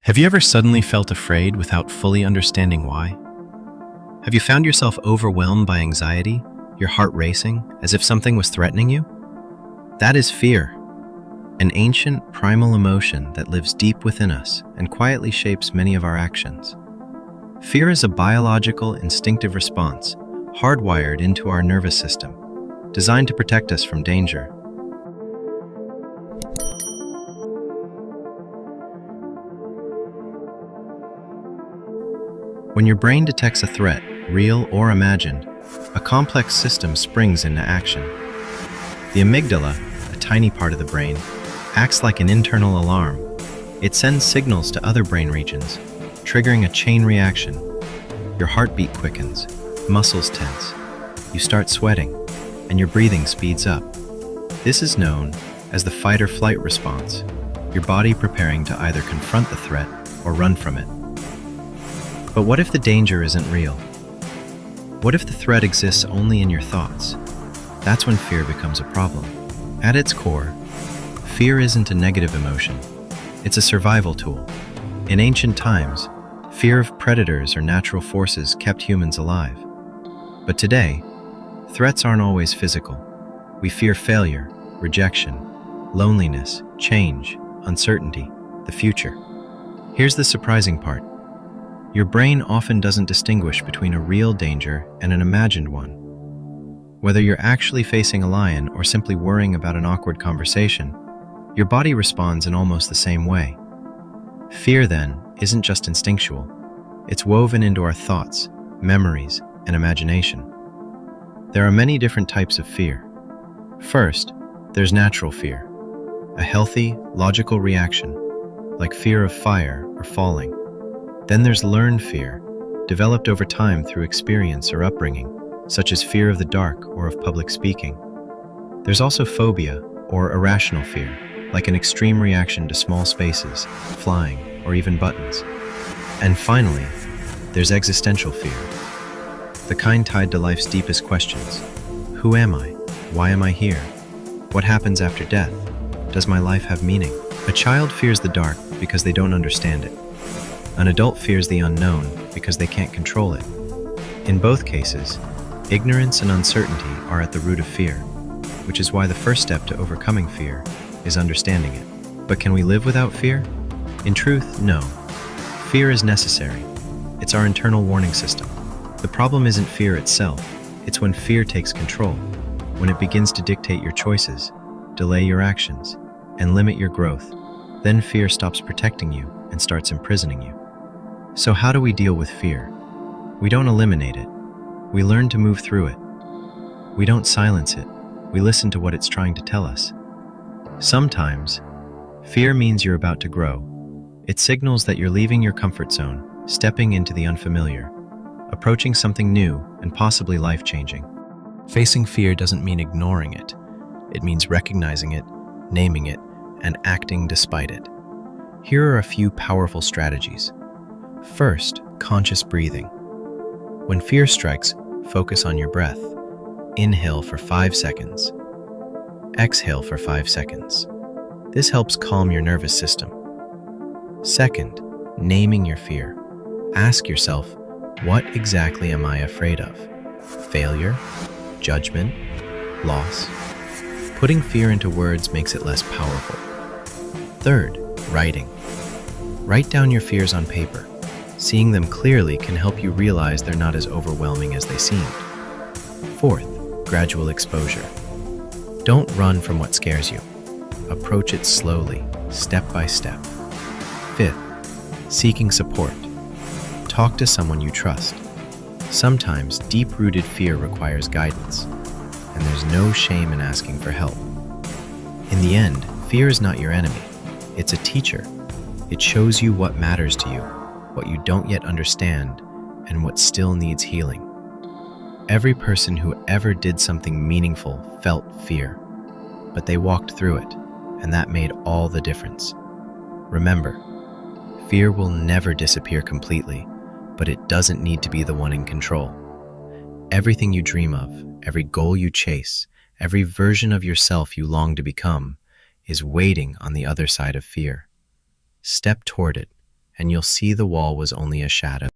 Have you ever suddenly felt afraid without fully understanding why? Have you found yourself overwhelmed by anxiety, your heart racing, as if something was threatening you? That is fear, an ancient primal emotion that lives deep within us and quietly shapes many of our actions. Fear is a biological, instinctive response, hardwired into our nervous system, designed to protect us from danger. When your brain detects a threat, real or imagined, a complex system springs into action. The amygdala, a tiny part of the brain, acts like an internal alarm. It sends signals to other brain regions, triggering a chain reaction. Your heartbeat quickens, muscles tense, you start sweating, and your breathing speeds up. This is known as the fight or flight response, your body preparing to either confront the threat or run from it. But what if the danger isn't real? What if the threat exists only in your thoughts? That's when fear becomes a problem. At its core, fear isn't a negative emotion. It's a survival tool. In ancient times, fear of predators or natural forces kept humans alive. But today, threats aren't always physical. We fear failure, rejection, loneliness, change, uncertainty, the future. Here's the surprising part. Your brain often doesn't distinguish between a real danger and an imagined one. Whether you're actually facing a lion or simply worrying about an awkward conversation, your body responds in almost the same way. Fear, then, isn't just instinctual. It's woven into our thoughts, memories, and imagination. There are many different types of fear. First, there's natural fear, a healthy, logical reaction, like fear of fire or falling. Then there's learned fear, developed over time through experience or upbringing, such as fear of the dark or of public speaking. There's also phobia, or irrational fear, like an extreme reaction to small spaces, flying, or even buttons. And finally, there's existential fear, the kind tied to life's deepest questions. Who am I? Why am I here? What happens after death? Does my life have meaning? A child fears the dark because they don't understand it. An adult fears the unknown because they can't control it. In both cases, ignorance and uncertainty are at the root of fear, which is why the first step to overcoming fear is understanding it. But can we live without fear? In truth, no. Fear is necessary. It's our internal warning system. The problem isn't fear itself. It's when fear takes control, when it begins to dictate your choices, delay your actions, and limit your growth. Then fear stops protecting you and starts imprisoning you. So how do we deal with fear? We don't eliminate it. We learn to move through it. We don't silence it. We listen to what it's trying to tell us. Sometimes, fear means you're about to grow. It signals that you're leaving your comfort zone, stepping into the unfamiliar, approaching something new and possibly life-changing. Facing fear doesn't mean ignoring it. It means recognizing it, naming it, and acting despite it. Here are a few powerful strategies. First, conscious breathing. When fear strikes, focus on your breath. Inhale for 5 seconds. Exhale for 5 seconds. This helps calm your nervous system. Second, naming your fear. Ask yourself, what exactly am I afraid of? Failure? Judgment? Loss? Putting fear into words makes it less powerful. Third, writing. Write down your fears on paper. Seeing them clearly can help you realize they're not as overwhelming as they seemed. Fourth, gradual exposure. Don't run from what scares you. Approach it slowly, step by step. Fifth, seeking support. Talk to someone you trust. Sometimes deep-rooted fear requires guidance, and there's no shame in asking for help. In the end, fear is not your enemy. It's a teacher. It shows you what matters to you, what you don't yet understand, and what still needs healing. Every person who ever did something meaningful felt fear, but they walked through it, and that made all the difference. Remember, fear will never disappear completely, but it doesn't need to be the one in control. Everything you dream of, every goal you chase, every version of yourself you long to become, is waiting on the other side of fear. Step toward it, and you'll see the wall was only a shadow.